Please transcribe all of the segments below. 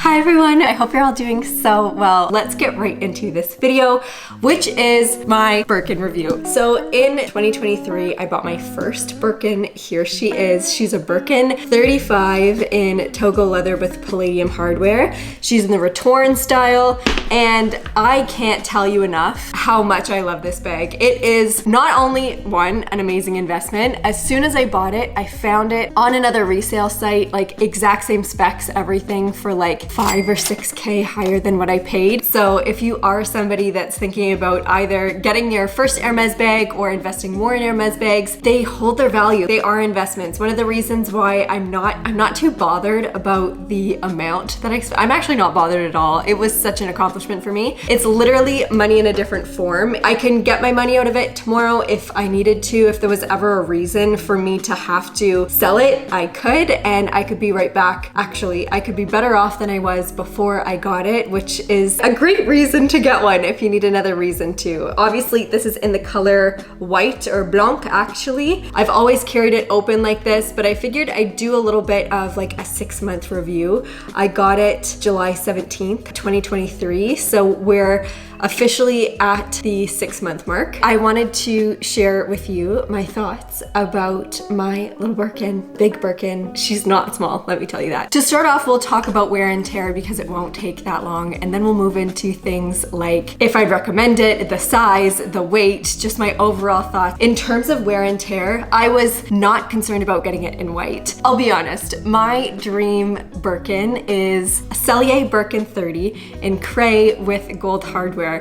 Hi everyone, I hope you're all doing so well. Let's get right into this video, which is my Birkin review. So in 2023, I bought my first Birkin. Here she is. She's a Birkin 35 in Togo leather with palladium hardware. She's in the Retorn style, and I can't tell you enough how much I love this bag. It is not only an amazing investment. As soon as I bought it, I found it on another resale site, like exact same specs, everything for like 5 or 6K higher than what I paid. So if you are somebody that's thinking about either getting your first Hermès bag or investing more in Hermès bags, they hold their value. They are investments. One of the reasons why I'm not too bothered about the amount that I'm actually not bothered at all. It was such an accomplishment for me. It's literally money in a different form. I can get my money out of it tomorrow if I needed to. If there was ever a reason for me to have to sell it, I could, and I could be right back. Actually, I could be better off than I was before I got it, which is a great reason to get one if you need another reason to. Obviously, this is in the color white or blanc, actually. I've always carried it open like this, but I figured I'd do a little bit of like a 6-month review. I got it July 17th, 2023, so we're officially at the 6-month mark. I wanted to share with you my thoughts about my little Birkin, big Birkin. She's not small, let me tell you that. To start off, we'll talk about wear and tear because it won't take that long, and then we'll move into things like if I'd recommend it, the size, the weight, just my overall thoughts. In terms of wear and tear, I was not concerned about getting it in white. I'll be honest, my dream Birkin is a Cellier Birkin 30 in cray with gold hardware.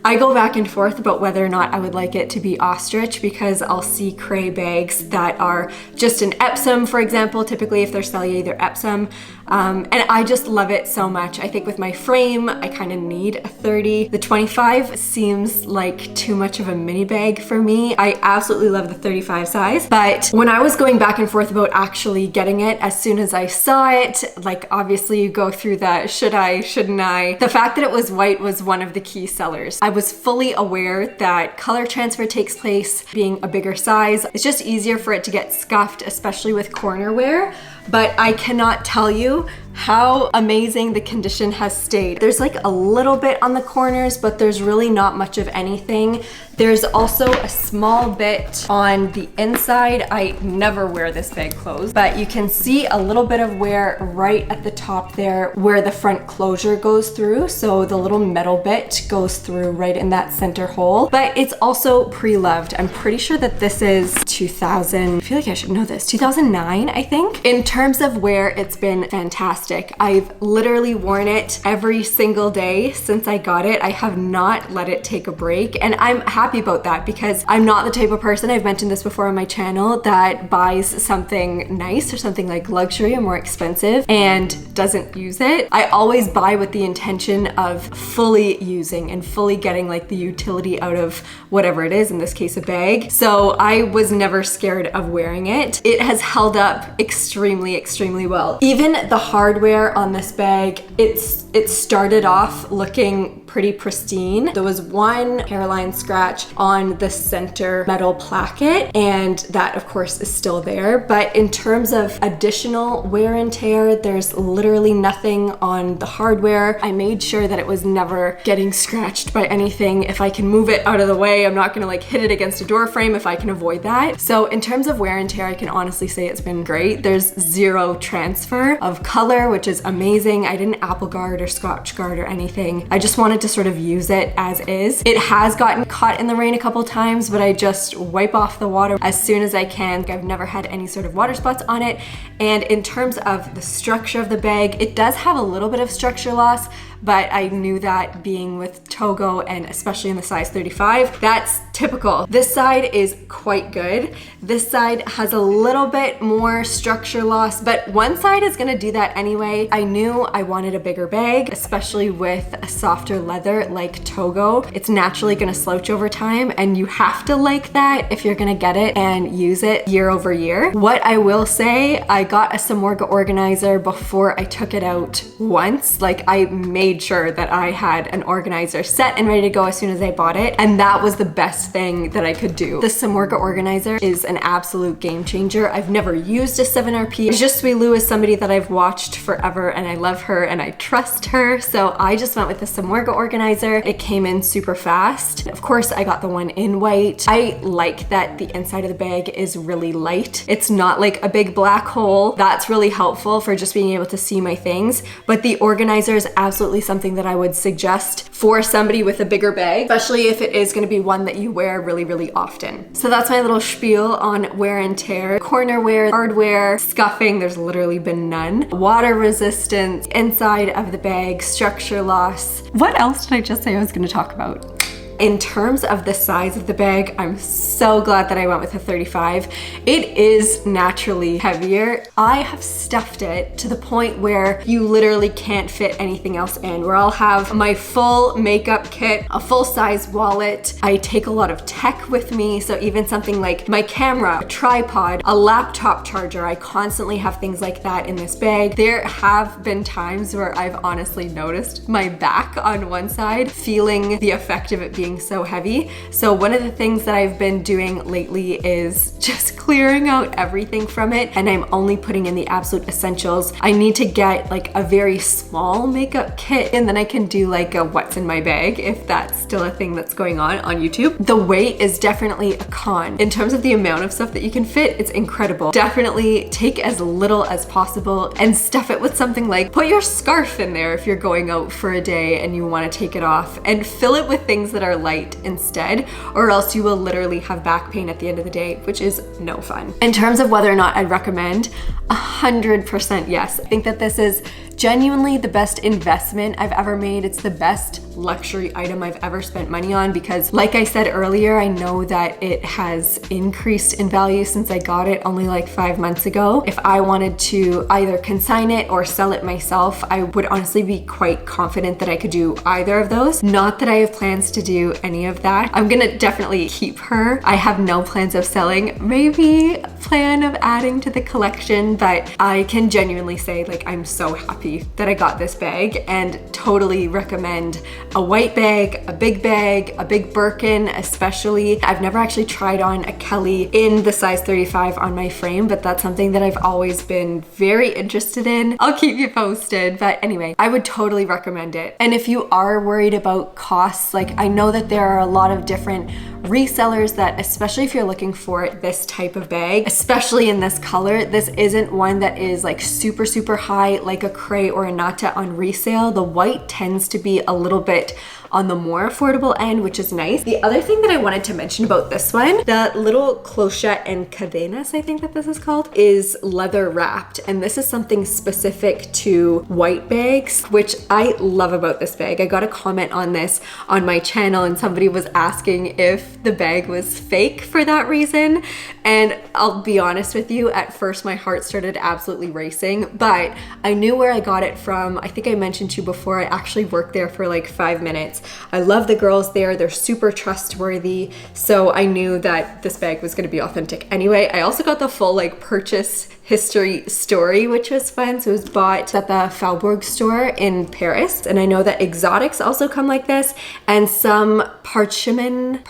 I go back and forth about whether or not I would like it to be ostrich because I'll see cray bags that are just an Epsom, for example. Typically, if they're Cellier, they're Epsom. And I just love it so much. I think with my frame, I kind of need a 30. The 25 seems like too much of a mini bag for me. I absolutely love the 35 size. But when I was going back and forth about actually getting it, as soon as I saw it, like obviously you go through the should I, shouldn't I? The fact that it was white was one of the key sellers. I was fully aware that color transfer takes place being a bigger size. It's just easier for it to get scuffed, especially with corner wear. But I cannot tell you how amazing the condition has stayed. There's like a little bit on the corners, but there's really not much of anything. There's also a small bit on the inside. I never wear this bag closed, but you can see a little bit of wear right at the top there where the front closure goes through. So the little metal bit goes through right in that center hole, but it's also pre-loved. I'm pretty sure that this is 2000, I feel like I should know this, 2009, I think. In terms of wear, it's been fantastic. I've literally worn it every single day since I got it. I have not let it take a break, and I'm happy about that because I'm not the type of person, I've mentioned this before on my channel, that buys something nice or something like luxury or more expensive and doesn't use it. I always buy with the intention of fully using and fully getting like the utility out of whatever it is, in this case a bag. So I was never scared of wearing it. It has held up extremely, extremely well. Even the hardware on this bag, it started off looking pretty pristine. There was one hairline scratch on the center metal placket, and that of course is still there. But in terms of additional wear and tear, there's literally nothing on the hardware. I made sure that it was never getting scratched by anything. If I can move it out of the way, I'm not gonna like hit it against a door frame if I can avoid that. So in terms of wear and tear, I can honestly say it's been great. There's zero transfer of color, which is amazing. I didn't apple guard or scotch guard or anything. I just wanted to sort of use it as is. It has gotten caught in the rain a couple times, but I just wipe off the water as soon as I can. I've never had any sort of water spots on it. And in terms of the structure of the bag, it does have a little bit of structure loss, but I knew that being with Togo and especially in the size 35, that's typical. This side is quite good. This side has a little bit more structure loss, but one side is gonna do that anyway. I knew I wanted a bigger bag, especially with a softer leather like Togo. It's naturally gonna slouch over time, and you have to like that if you're gonna get it and use it year over year. What I will say, I got a Samorga organizer before I took it out once. Like I made made sure that I had an organizer set and ready to go as soon as I bought it. And that was the best thing that I could do. The Samorga organizer is an absolute game changer. I've never used a 7RP. Je suis Lou is somebody that I've watched forever and I love her and I trust her. So I just went with the Samorga organizer. It came in super fast. Of course, I got the one in white. I like that the inside of the bag is really light. It's not like a big black hole. That's really helpful for just being able to see my things. But the organizer is absolutely something that I would suggest for somebody with a bigger bag, especially if it is going to be one that you wear really, really often. So that's my little spiel on wear and tear. Corner wear, hardware, scuffing, there's literally been none. Water resistance, inside of the bag, structure loss. What else did I just say I was going to talk about? In terms of the size of the bag, I'm so glad that I went with a 35. It is naturally heavier. I have stuffed it to the point where you literally can't fit anything else in, where I'll have my full makeup kit, a full-size wallet. I take a lot of tech with me, so even something like my camera, a tripod, a laptop charger, I constantly have things like that in this bag. There have been times where I've honestly noticed my back on one side, feeling the effect of it being so heavy. So one of the things that I've been doing lately is just clearing out everything from it, and I'm only putting in the absolute essentials. I need to get like a very small makeup kit, and then I can do like a what's in my bag, if that's still a thing that's going on YouTube. The weight is definitely a con. In terms of the amount of stuff that you can fit, it's incredible. Definitely take as little as possible and stuff it with something like, put your scarf in there if you're going out for a day and you want to take it off, and fill it with things that are light instead, or else you will literally have back pain at the end of the day, which is no fun. In terms of whether or not I'd recommend, 100% yes. I think that this is genuinely the best investment I've ever made. It's the best luxury item I've ever spent money on because, like I said earlier, I know that it has increased in value since I got it only like 5 months ago. If I wanted to either consign it or sell it myself, I would honestly be quite confident that I could do either of those. Not that I have plans to do any of that. I'm gonna definitely keep her. I have no plans of selling, maybe a plan of adding to the collection, but I can genuinely say like I'm so happy that I got this bag and totally recommend a white bag, a big Birkin especially. I've never actually tried on a Kelly in the size 35 on my frame, but that's something that I've always been very interested in. I'll keep you posted, but anyway, I would totally recommend it. And if you are worried about costs, like I know that there are a lot of different resellers that, especially if you're looking for this type of bag, especially in this color, this isn't one that is like super, super high like a Cray or a Nata on resale. The white tends to be a little bit on the more affordable end, which is nice. The other thing that I wanted to mention about this one, the little clochette and cadenas, I think that this is called, is leather wrapped. And this is something specific to white bags, which I love about this bag. I got a comment on this on my channel and somebody was asking if the bag was fake for that reason. And I'll be honest with you, at first my heart started absolutely racing, but I knew where I got it from. I think I mentioned to you before, I actually worked there for like 5 minutes. I love the girls there. They're super trustworthy. So I knew that this bag was going to be authentic. Anyway, I also got the full like purchase history story, which was fun. So it was bought at the Faubourg store in Paris. And I know that exotics also come like this. And some parchment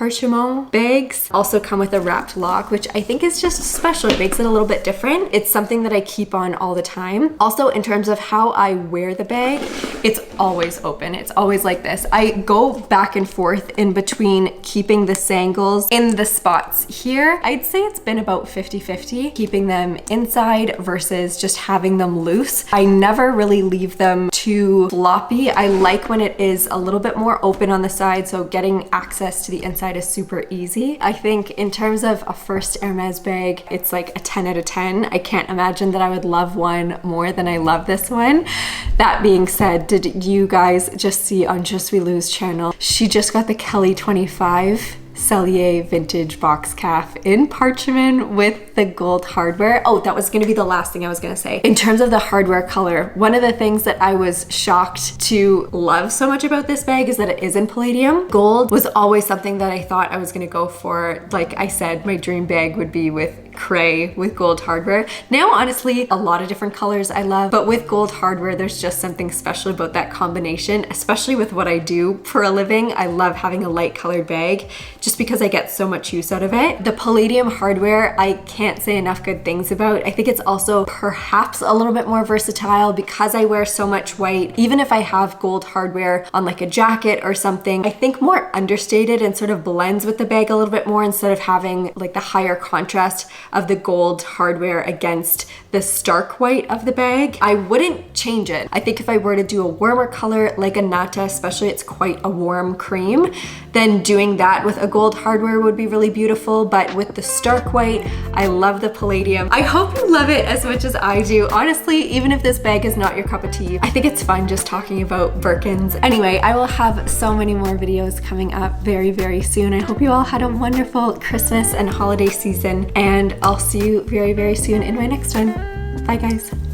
bags also come with a wrapped lock, which I think is just special. It makes it a little bit different. It's something that I keep on all the time. Also, in terms of how I wear the bag, it's always open. It's always like this. I go back and forth in between keeping the sangles in the spots here. I'd say it's been about 50-50, keeping them inside versus just having them loose. I never really leave them too floppy. I like when it is a little bit more open on the side, so getting access to the inside is super easy. I think in terms of a first Hermès bag, it's like a 10 out of 10. I can't imagine that I would love one more than I love this one. That being said, did you guys just see on Je suis Lou's channel, she just got the Kelly 25 Cellier vintage box calf in parchment with the gold hardware. Oh, that was gonna be the last thing I was gonna say. In terms of the hardware color, one of the things that I was shocked to love so much about this bag is that it is in palladium. Gold was always something that I thought I was gonna go for. Like I said, my dream bag would be with cray with gold hardware. Now, honestly, a lot of different colors I love, but with gold hardware, there's just something special about that combination, especially with what I do for a living. I love having a light colored bag just because I get so much use out of it. The palladium hardware, I can't say enough good things about. I think it's also perhaps a little bit more versatile because I wear so much white. Even if I have gold hardware on like a jacket or something, I think more understated and sort of blends with the bag a little bit more instead of having like the higher contrast of the gold hardware against the stark white of the bag. I wouldn't change it. I think if I were to do a warmer color like a nata, especially it's quite a warm cream, then doing that with a gold hardware would be really beautiful. But with the stark white, I love the palladium. I hope you love it as much as I do. Honestly, even if this bag is not your cup of tea, I think it's fun just talking about Birkins. Anyway, I will have so many more videos coming up very, very soon. I hope you all had a wonderful Christmas and holiday season, and I'll see you very, very soon in my next one. Bye guys.